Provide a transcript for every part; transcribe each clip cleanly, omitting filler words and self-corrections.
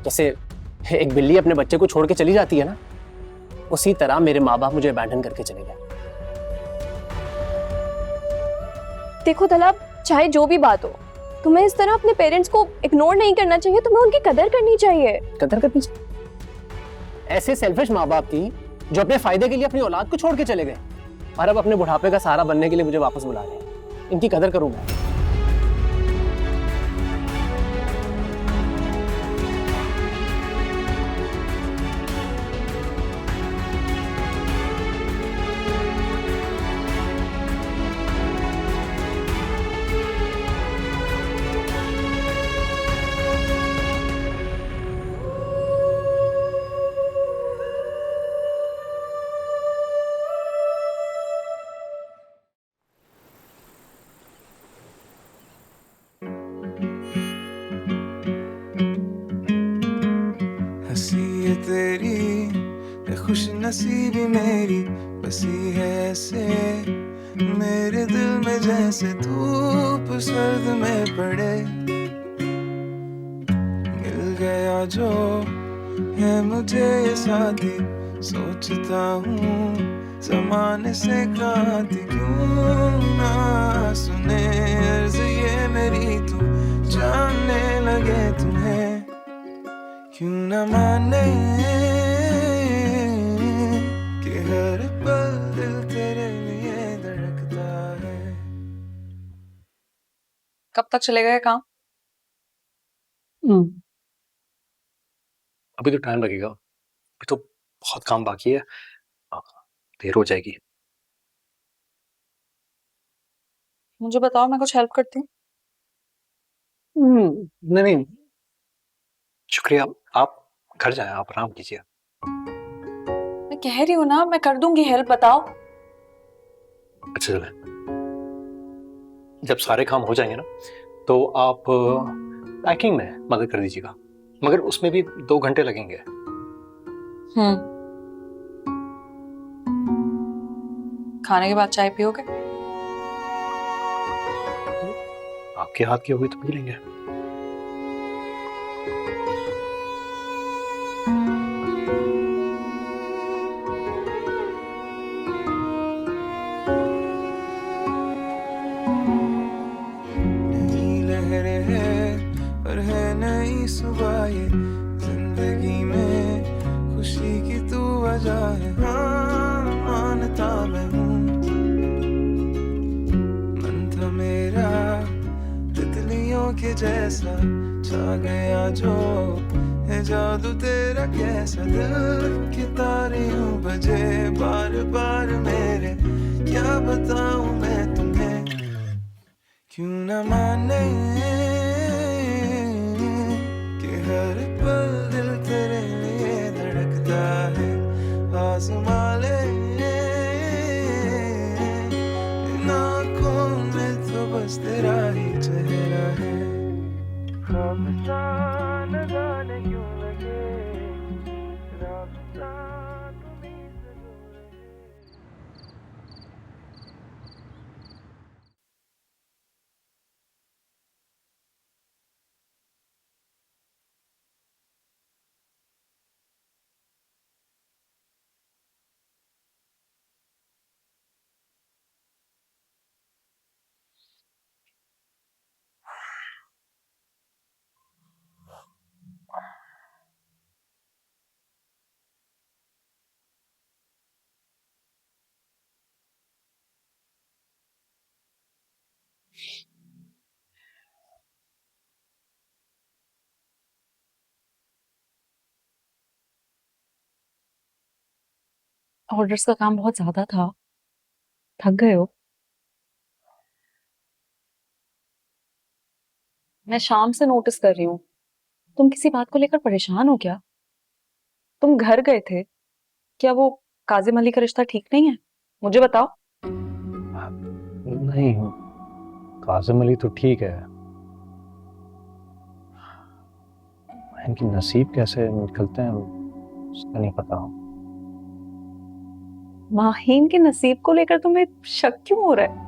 जैसे एक बिल्ली अपने बच्चे को छोड़ के चली जाती है ना, उसी तरह मेरे माँ बाप मुझे अबैंडन करके चले गए। देखो तलब, चाहे जो भी बात हो, तुम्हें इस तरह अपने पेरेंट्स को इग्नोर नहीं करना चाहिए। तुम्हें उनकी कदर करनी चाहिए। कदर करनी चाहिए? ऐसे सेल्फिश माँ बाप की जो अपने फायदे के लिए अपनी औलाद को छोड़ के चले गए और अब अपने बुढ़ापे का सहारा बनने के लिए मुझे वापस बुला रहे हैं। इनकी कदर करूं मैं। हंसी तेरी खुश नसीबी मेरी बसी है ऐसे मेरे दिल में जैसे धूप सर्द में पड़े। मिल गया जो है मुझे ये साथी, सोचता हूँ ज़माने से कहा थी क्यों ना सुने अर्ज़ ये मेरी, तू जानने लगे तुम्हें क्यों ना माने कि हर पल दिल तेरे लिए धड़कता है। कब तक चलेगा ये काम? अभी तो टाइम लगेगा, अभी तो बहुत काम बाकी है, देर हो जाएगी। मुझे बताओ, मैं कुछ हेल्प करती हूँ। नहीं नहीं, शुक्रिया। आप घर जाएं, आप आराम कीजिए। मैं कह रही हूँ ना, मैं कर दूंगी हेल्प, बताओ। अच्छा चले, जब सारे काम हो जाएंगे ना तो आप पैकिंग में मदद कर दीजिएगा, मगर उसमें भी 2 घंटे लगेंगे। खाने के बाद चाय पियोगे? आपके हाथ की होगी तो पी लेंगे। नई लहरें है और है नई सुबह, ये जिंदगी में खुशी की तू वजह है। हाँ मानता मैं हूँ, मन था मेरा तितलियों के जैसा, छा गया जो है जादू तेरा कैसा। दिल की तारे यूं बजे बार बार मेरे, क्या बताऊं मैं तुम्हें क्यों ना माने कि हर पल दिल तेरे लिए धड़कता है। आज़मा ले इन आँखों में तो बस तेरा ही चेहरा है। रास्ता न जाने क्यों लगे, रास्ता तुम्हीं से जो रहे। ऑर्डर्स का काम बहुत ज्यादा था, थक गए हो? मैं शाम से नोटिस कर रही हूँ, तुम किसी बात को लेकर परेशान हो क्या? तुम घर गए थे क्या? वो काजिम अली का रिश्ता ठीक नहीं है? मुझे बताओ। नहीं, काजिम अली तो ठीक है, इनकी नसीब कैसे निकलते हैं उसका नहीं पता। माहीन के नसीब को लेकर तुम्हें शक क्यों हो रहा है?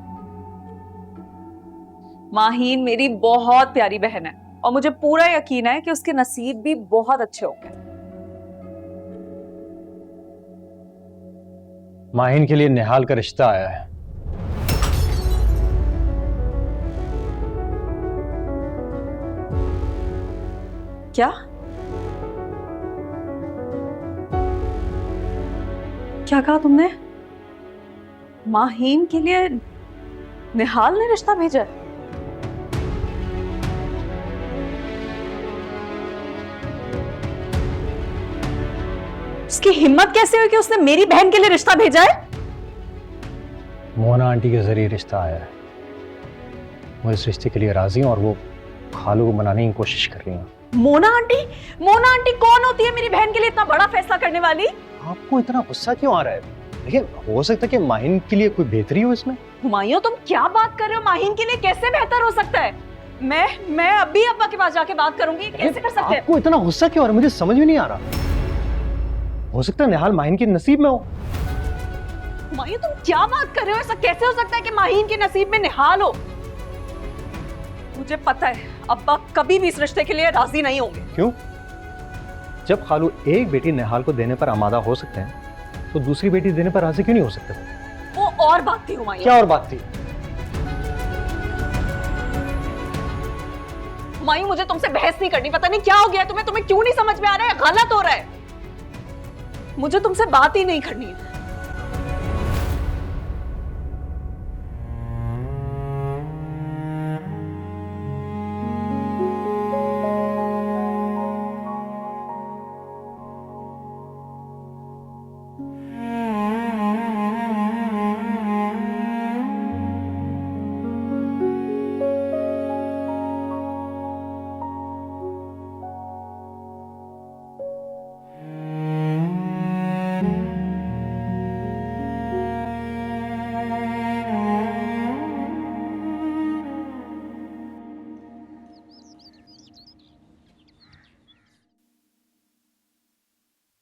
माहीन मेरी बहुत प्यारी बहन है, और मुझे पूरा यकीन है कि उसके नसीब भी बहुत अच्छे होंगे। माहिन के लिए निहाल का रिश्ता आया है। क्या? क्या कहा तुमने? माहीन के लिए निहाल ने रिश्ता भेजा है? उसकी हिम्मत कैसे हुई कि उसने मेरी बहन के लिए रिश्ता भेजा है? मोहना आंटी के जरिए रिश्ता आया है। वो इस रिश्ते के लिए राजी हैं और वो खालू को मनाने की कोशिश कर रही हैं। मोना आंटी कौन होती है मेरी बहन के लिए इतना बड़ा फैसला करने वाली? आपको इतना गुस्सा क्यों आ रहा है? देखिए, हो सकता है कि माहिन के लिए कोई बेहतरी हो इसमें। हुमायूं, तुम क्या बात कर रहे हो? माहीन के लिए कैसे बेहतर हो सकता है? मैं अभी अब्बा के पास जाके बात करूंगी। कैसे कर सकते हैं? आपको इतना गुस्सा क्यों आ रहा है? मुझे समझ में नहीं आ रहा। हो सकता है निहाल माहिन के नसीब में हो। हुमायूं, तुम क्या बात कर रहे हो? ऐसा कैसे हो सकता है कि माहीन के नसीब में निहाल हो? मुझे पता है अब्बा कभी भी इस रिश्ते के लिए राजी नहीं होंगे। क्यों? जब खालू एक बेटी निहाल को देने पर आमादा हो सकते हैं, तो दूसरी बेटी देने पर राजी क्यों नहीं हो सकते? वो और बात थी हुमायूं। क्या और बात थी? हुमायूं, मुझे तुमसे बहस नहीं करनी। पता नहीं क्या हो गया तुम्हें क्यों नहीं समझ में आ रहा है? गलत हो रहा है। मुझे तुमसे बात ही नहीं करनी है।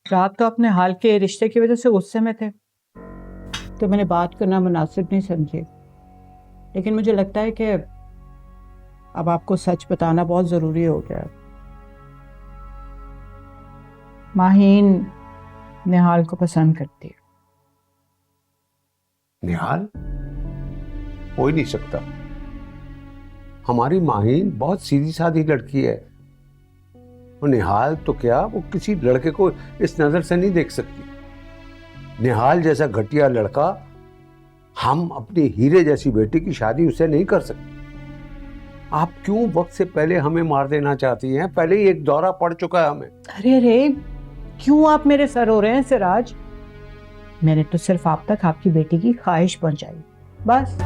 रात तो अपने हाल के रिश्ते की वजह से गुस्से में थे, तो मैंने बात करना मुनासिब नहीं समझी। लेकिन मुझे लगता है कि अब आपको सच बताना बहुत ज़रूरी हो गया है। माहीन निहाल को पसंद करती है। निहाल? हो ही नहीं सकता। हमारी माहीन बहुत सीधी सादी लड़की है और निहाल तो क्या, वो किसी लड़के को इस नजर से नहीं देख सकती। निहाल जैसा घटिया लड़का, हम अपनी हीरे जैसी बेटी की शादी उससे नहीं कर सकते। आप क्यों वक्त से पहले हमें मार देना चाहती हैं? पहले ही एक दौरा पड़ चुका है हमें। अरे क्यों आप मेरे सर हो रहे हैं सिराज? मैंने तो सिर्फ आप तक आपकी बेटी की ख्वाहिश पहुंचाई, बस।